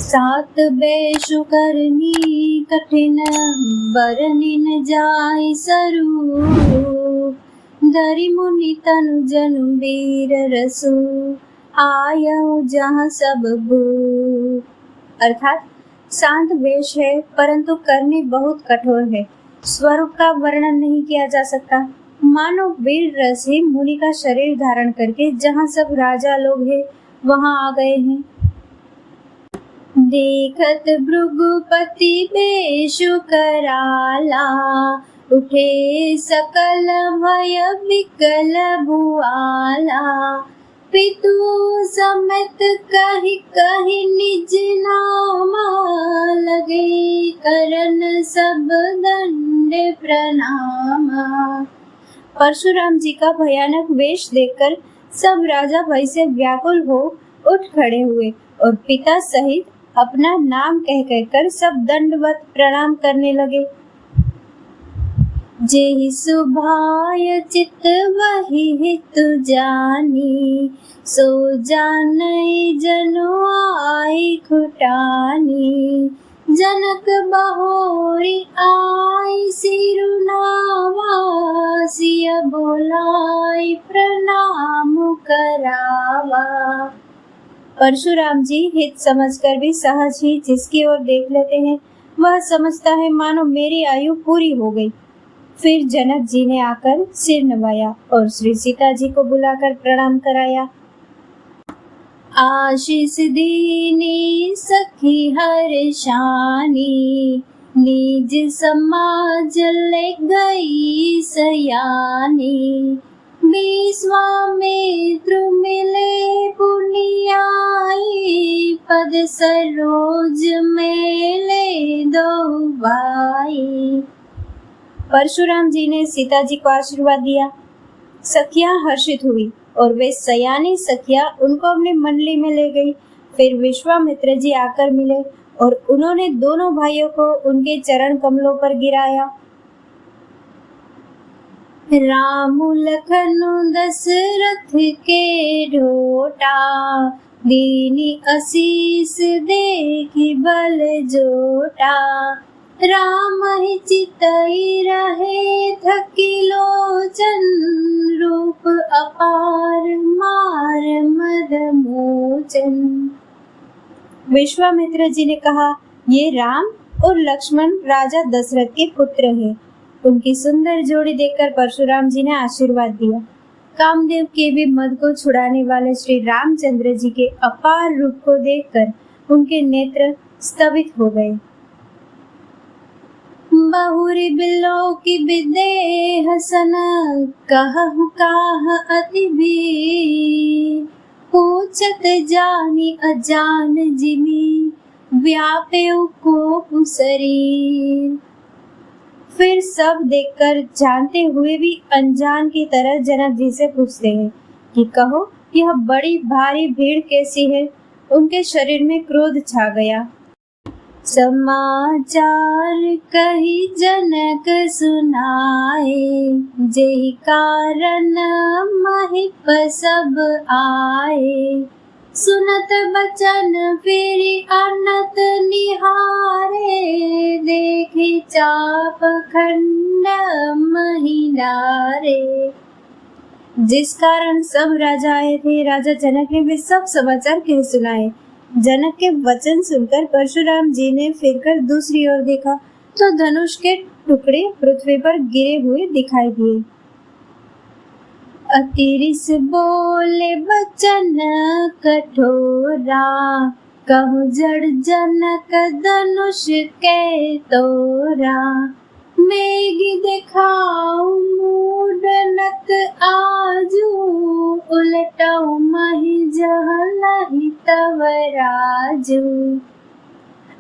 सात बेशु करनी कठिन बरनिन जाय सरू धरि मुनि तनु जनु वीर रसु आयऊ जहाँ सब भू। अर्थात शांत वेश है परंतु करनी बहुत कठोर है, स्वरूप का वर्णन नहीं किया जा सकता। मानो वीर रस ही मुनि का शरीर धारण करके जहाँ सब राजा लोग हैं वहाँ आ गए हैं। देखत भृगुपति बेशु कराला उठे सकल भय विकल भुआला पितु समेत कहि कहि निज नामा लगे करन सब दंड प्रणामा। परशुराम जी का भयानक वेश देखकर सब राजा भय से व्याकुल हो उठ खड़े हुए और पिता सहित अपना नाम कह कहकर सब दंडवत प्रणाम करने लगे। जेहि सुभाय चित वही हित जानी सो जानई जनु आई खुटानी जनक बहोरी आई सिरुनावा सिय बोलाई प्रणाम करावा। परशुराम जी हित समझकर भी सहज ही जिसकी ओर देख लेते हैं वह समझता है मानो मेरी आयु पूरी हो गई। फिर जनक जी ने आकर सिर नवाया और श्री सीता जी को बुलाकर प्रणाम कराया। आशीष दीनी सखी हर्षानी निज समाज ले गई सयानी विश्वामित्र मिले पुनियाई पद सरोज मेले दो भाई। परशुराम जी ने सीता जी को आशीर्वाद दिया। सखियां हर्षित हुई और वे सयानी सखियां उनको अपनी मंडली में ले गई। फिर विश्वामित्र जी आकर मिले और उन्होंने दोनों भाइयों को उनके चरण कमलों पर गिराया। राम लखनु दशरथ के ढोटा दीनी आशीष देखी बल जोटा राम ही चितई रहे थकी लोचन रूप अपार मार मद मोचन। विश्वामित्र जी ने कहा, ये राम और लक्ष्मण राजा दशरथ के पुत्र हैं। उनकी सुंदर जोड़ी देखकर परशुराम जी ने आशीर्वाद दिया। कामदेव के भी मद को छुड़ाने वाले श्री रामचंद्र जी के अपार रूप को देखकर उनके नेत्र स्तभित हो गए। बहुरी बिलो की विदेह सन कहु काह अति भी पूछत जानी अजान जिमी व्यापे को शरीर। फिर सब देखकर जानते हुए भी अनजान की तरह जनक जी से पूछते हैं कि कहो यह बड़ी भारी भीड़ कैसी है। उनके शरीर में क्रोध छा गया। समाचार कही जनक सुनाए जेहि कारण महिप सब आए सुनत बचन फिर अनत निहारे देखी चाप खंड महिनारे। जिस कारण सब राजा आए थे राजा जनक ने वे सब समाचार कह सुनाए। जनक के वचन सुनकर परशुराम जी ने फिरकर दूसरी ओर देखा तो धनुष के टुकड़े पृथ्वी पर गिरे हुए दिखाई दिए। अतिरिस बोले बचन कठोरा कहु जड़ जनक धनुष के तोरा मेघी दिखाऊ मूडनत आजू उलटाऊ मही जहलहि तव राजू।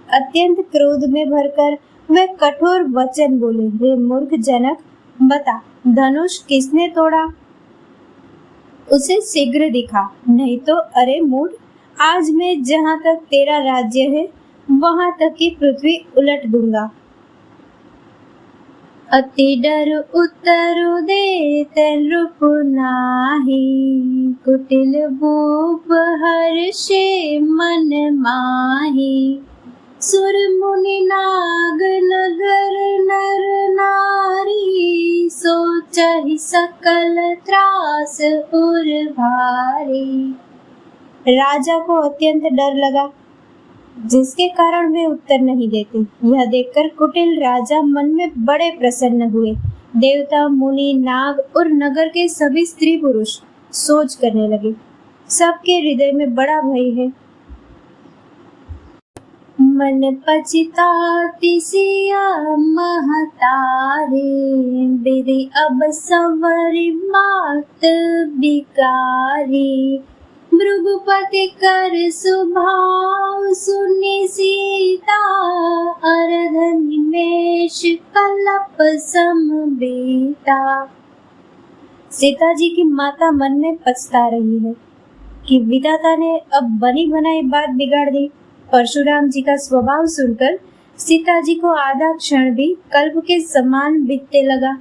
अत्यंत क्रोध में भरकर वे कठोर वचन बोले, रे मूर्ख जनक, बता धनुष किसने तोड़ा? उसे शीघ्र दिखा, नहीं तो अरे मूढ़, आज मैं जहाँ तक तेरा राज्य है वहाँ तक की पृथ्वी उलट दूंगा। अति डर उतरु देत नृप नाही, कुटिल भूप हर्षे मन माही। सुर मुनि नाग नगर नर नारी, सोचहि सकल त्रास उर भारी। राजा को अत्यंत डर लगा, जिसके कारण वे उत्तर नहीं देते। यह देखकर कुटिल राजा मन में बड़े प्रसन्न हुए। देवता, मुनि, नाग और नगर के सभी स्त्री पुरुष सोच करने लगे, सबके हृदय में बड़ा भय है। मन पछताति सिया महतारी, बिरि अब संवरि बात बिकारी। भृगुपति कर सुभाव सुनि सीता, अरध निमेष कलप सम बीता। सीता जी की माता मन में पछता रही है कि विधाता ने अब बनी बनाई बात बिगाड़ दी। परशुराम जी का स्वभाव सुनकर सीता जी को आधा क्षण भी कल्प के समान बीतने लगा।